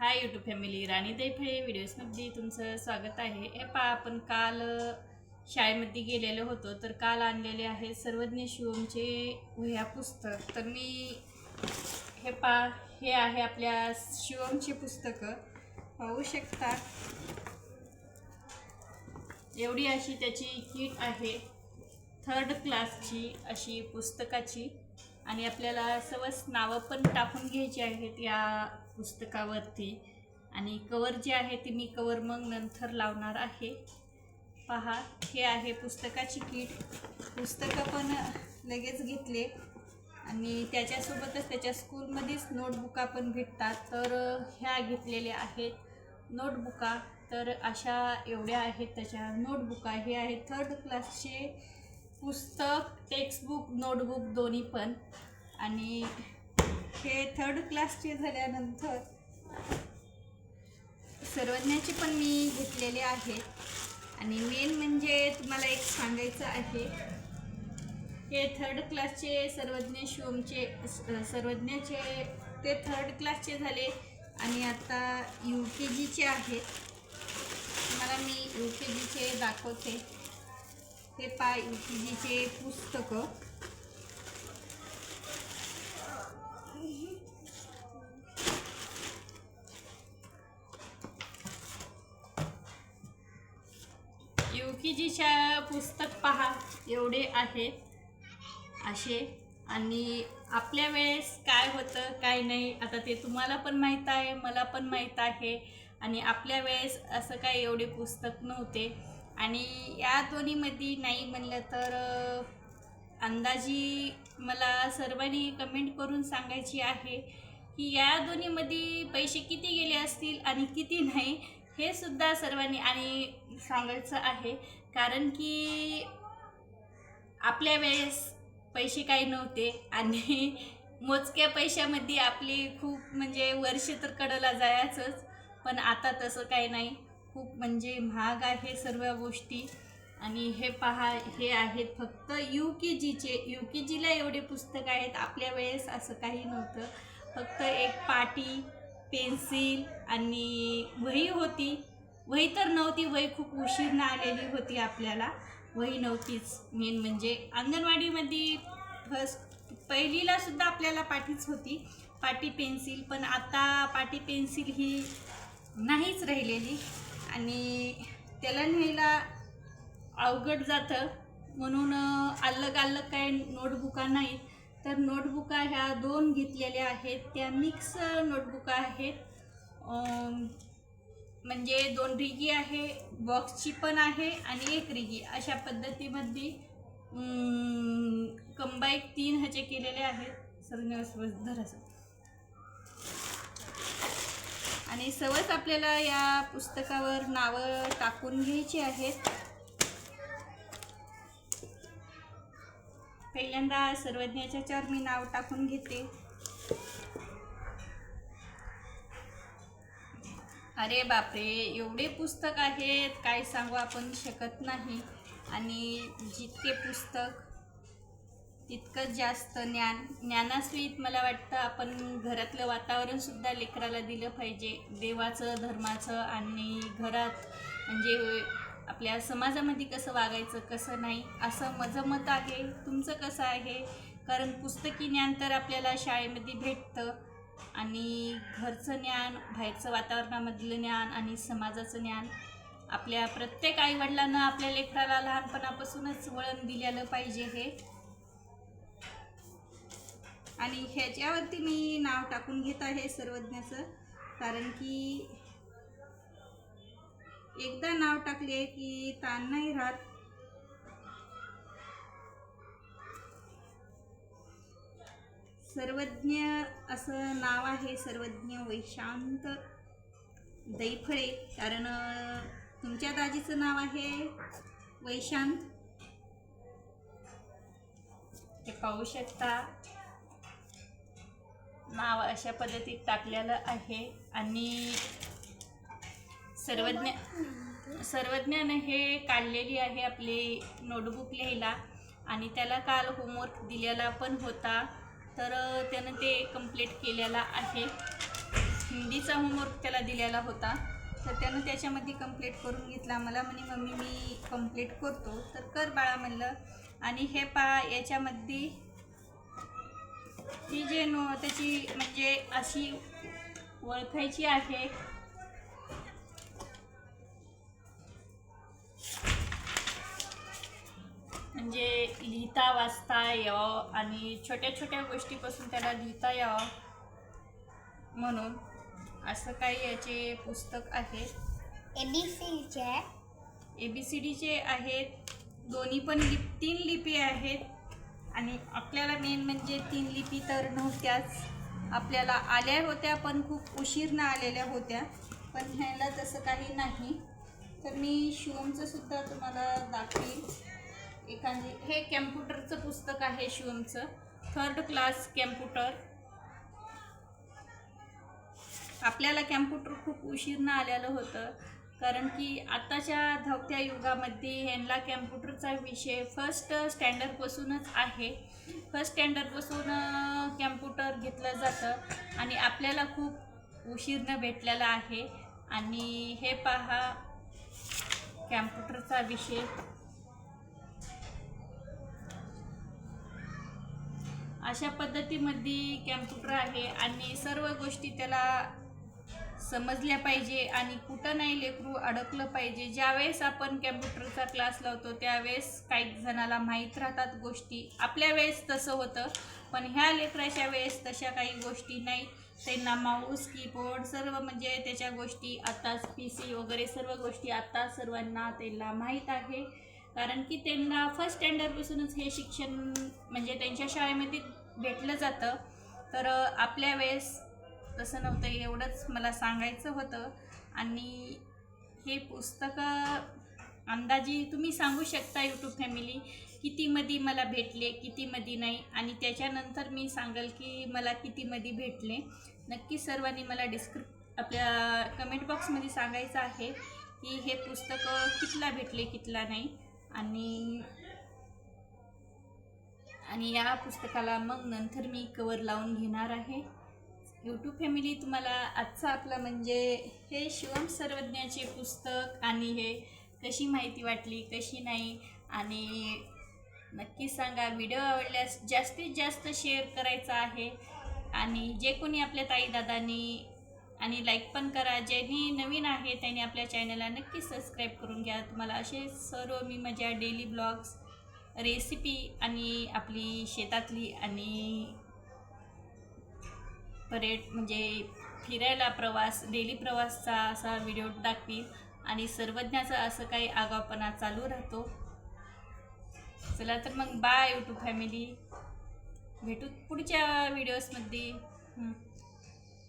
Hi YouTube family, राणी दैफळे व्हिडिओजमध्ये तुमचं स्वागत आहे. हे पहा, आपण काल शाळेमध्ये गेलेलो होतो, तर काल आणलेले आहे सर्वज्ञ शिवमचे वह्या पुस्तक. तर मी हे पहा, हे आहे आपल्या शिवमची पुस्तकं, पाहू शकता. एवढी अशी त्याची किट आहे, 3rd क्लासची अशी पुस्तकाची. आणि आपल्याला सर्वच नावं पण टाकून घ्यायची आहेत या पुस्तकावरती. आणि कवर जे आहे ते मी कवर मग नंतर लावणार आहे. पहा, हे आहे पुस्तकाची किट. पुस्तकं पण लगेच घेतले आणि त्याच्यासोबतच त्याच्या स्कूलमध्येच नोटबुका पण भेटतात, तर ह्या घेतलेल्या आहेत नोटबुका. तर अशा एवढ्या आहेत त्याच्या नोटबुका. हे आहे 3rd क्लासचे पुस्तक, टेक्स्टबुक, नोटबुक दोन्ही पण. आणि हे 3rd क्लासचे झाल्यानंतर सर्वज्ञाचे पण मी घेतलेले आहेत. आणि मेन म्हणजे तुम्हाला एक सांगायचं आहे, हे 3rd क्लासचे सर्वज्ञ शिवमचे सर्वज्ञाचे ते 3rd क्लासचे झाले. आणि आता UKGचे आहेत. तुम्हाला मी UKGचे दाखवते. हे पहा, UKGचे पुस्तकं. UKGच्या पुस्तक पहा, एवढे आहेत असे. आणि आपल्या वेळेस काय होतं काय नाही आता ते तुम्हाला पण माहीत आहे, मला पण माहीत आहे. आणि आपल्या वेळेस असं काय एवढे पुस्तक नव्हते. आणि या दोन्हीमध्ये नाही म्हणलं तर अंदाजी मला सर्वांनी कमेंट करून सांगायची आहे की या दोन्हीमध्ये पैसे किती गेले असतील आणि किती नाही, हे सुद्धा सर्वांनी आणि सांगायचं आहे. कारण की आपल्या वेळेस पैसे काही नव्हते आणि मोजक्या पैशामध्ये आपली खूप म्हणजे वर्ष तर कडेला जायचंच. पण आता तसं काही नाही, खूप म्हणजे महाग आहे सर्व गोष्टी. आणि हे पहा, हे आहेत फक्त UKGचे. UKGला एवढे पुस्तक आहेत. आपल्या वेळेस असं काही नव्हतं. फक्त एक पाटी, पेन्सिल आणि वही होती. वही तर नव्हती, वही खूप उशीरनं आलेली होती आपल्याला. वही नव्हतीच. मेन म्हणजे अंगणवाडीमध्ये पहिलीला सुद्धा आपल्याला पाटीच होती, पाटी पेन्सिल. पण आता पाटी पेन्सिल ही नाहीच राहिलेली आणि त्याला न्यायला अवघड जातं. म्हणून अलग अलग काही नोटबुका नाहीत. तर नोटबुका ह्या 2 घेतलेल्या आहेत. त्या मिक्स नोटबुका आहेत. म्हणजे 2 रिगी आहे, बॉक्सची पण आहे आणि 1 रिगी, अशा पद्धतीमध्ये कंबाईन 3 ह्याचे केलेले आहेत. धराचं. आणि सहज आपल्याला या पुस्तकावर नावं टाकून घ्यायची आहेत. पहिल्यांदा सर्वज्ञाच्यावर मी नाव टाकून घेते. अरे बापरे, एवढे पुस्तक आहेत, काय सांगू आपण शकत नाही. आणि जितके पुस्तक तितकंच जास्त ज्ञानास्वीत मला वाटतं आपण घरातलं वातावरणसुद्धा लेकराला दिलं पाहिजे, देवाचं, धर्माचं. आणि घरात म्हणजे आपल्या समाजामध्ये कसं वागायचं कसं नाही, असं माझं मत आहे. तुमचं कसं आहे? कारण पुस्तकी ज्ञान तर आपल्याला शाळेमध्ये भेटतं. आणि घरचं ज्ञान, बाहेरचं वातावरणामधलं ज्ञान आणि समाजाचं ज्ञान आपल्या प्रत्येक आईवडिलांना आपल्या लेकराला लहानपणापासूनच वळण दिलेलं पाहिजे हे. आणि ह्याच्यावरती मी नाव टाकून घेत आहे सर्वज्ञाचं. कारण की एकदा नाव टाकले की ताण नाही राहत. सर्वज्ञ असं नाव आहे, सर्वज्ञ वैशांत दैफळे. कारण तुमच्या दाजीचं नाव आहे वैशांत, ते पाहू शकता. नाव अशा पद्धतीत टाकलेलं आहे. आणि सर्वज्ञानं हे काढलेली आहे आपली नोटबुक लिहायला. आणि त्याला काल होमवर्क दिलेला पण होता, तर त्यानं ते कंप्लीट केलेला आहे. हिंदी हिंदीचा होमवर्क त्याला दिलेला होता, तर त्यानं त्याच्यामध्ये कंप्लीट करून घेतला. मला म्हणे मम्मी मी कंप्लीट करतो, तर कर बाळा म्हणलं. आणि हे पहा याच्यामध्ये ही जे त्याची म्हणजे अशी ओळखायची आहे. म्हणजे लिहिता वाचता यावं आणि छोट्या छोट्या गोष्टीपासून त्याला लिहिता यावं म्हणून असं काही याचे पुस्तक आहे. ABCDचे आहेत. दोन्ही पण 3 लिपी आहेत. आणि आपल्याला मेन म्हणजे 3 लिपी तर नव्हत्याच, आपल्याला आल्या होत्या पण खूप उशीरनं आलेल्या होत्या, पण ह्याला तसं काही नाही. तर मी शिवमचं सुद्धा तुम्हाला दाखवेल. हे कॅम्प्युटरचं पुस्तक आहे शिवमचं, 3rd क्लास कॅम्प्युटर. आपल्याला कॅम्प्युटर खूप उशीरनं आलेलं होतं, कारण की आताच्या धावत्या युगामध्ये ह्यांना कॅम्प्युटरचा विषय 1st स्टँडर्डपासूनच आहे. 1st स्टँडर्डपासून कॅम्प्युटर घेतलं जातं आणि आपल्याला खूप उशीरनं भेटलेला आहे. आणि हे पहा कॅम्प्युटरचा विषय. अशा पद्धतीमध्ये कॅम्प्युटर आहे आणि सर्व गोष्टी त्याला समजल्या पाहिजे आणि कुठं नाही लेकरू अडकलं पाहिजे. ज्यावेळेस आपण कॅम्प्युटरचा क्लास लावतो त्यावेळेस काही जणाला माहीत राहतात गोष्टी. आपल्या वेळेस तसं होतं, पण ह्या लेकराच्या वेळेस तशा काही गोष्टी नाही. त्यांना माऊस कीबोर्ड सर्व म्हणजे त्याच्या गोष्टी आत्ताच PC वगैरे सर्व गोष्टी आत्ता सर्वांना त्यांना माहीत आहे, कारण की त्यांना 1st स्टँडर्डपासूनच हे शिक्षण म्हणजे त्यांच्या शाळेमध्ये भेटलं जातं. तर आपल्या वेळेस तसं नव्हतं. एवढंच मला सांगायचं होतं. आणि हे पुस्तकं अंदाजी तुम्ही सांगू शकता यूट्यूब फॅमिली कितीमध्ये मला भेटले, कितीमध्ये नाही, आणि त्याच्यानंतर मी सांगेल की मला कितीमध्ये भेटले. नक्की सर्वांनी मला आपल्या कमेंट बॉक्समध्ये सांगायचं आहे की हे पुस्तकं कितीला भेटले, कितीला नाही. आणि या पुस्तकाला मग नंतर मी कवर लावून घेणार आहे. यूट्यूब फॅमिली तुम्हाला आजचा आपला म्हणजे हे शिवम सर्वज्ञाचे पुस्तक आणि हे कशी माहिती वाटली, कशी नाही, आणि नक्की सांगा. व्हिडिओ आवडल्यास जास्तीत जास्त शेअर करायचा आहे. आणि जे कोणी आपल्या ताई दादांनी आणि लाईक पण करा. ज्यांनी नवीन आहे त्यांनी आपल्या चॅनलला नक्की सबस्क्राईब करून घ्या. तुम्हाला असे सर्व मी माझ्या डेली ब्लॉग्स, रेसिपी आणि आपली शेतातली आणि म्हणजे फिरायला प्रवास, डेली प्रवासचा असा व्हिडिओ टाकतील. आणि सर्वज्ञाचं असं काही आगाऊपणा चालू राहतो. चला तर मग बाय यूट्यूब फॅमिली, भेटू पुढच्या व्हिडिओजमध्ये.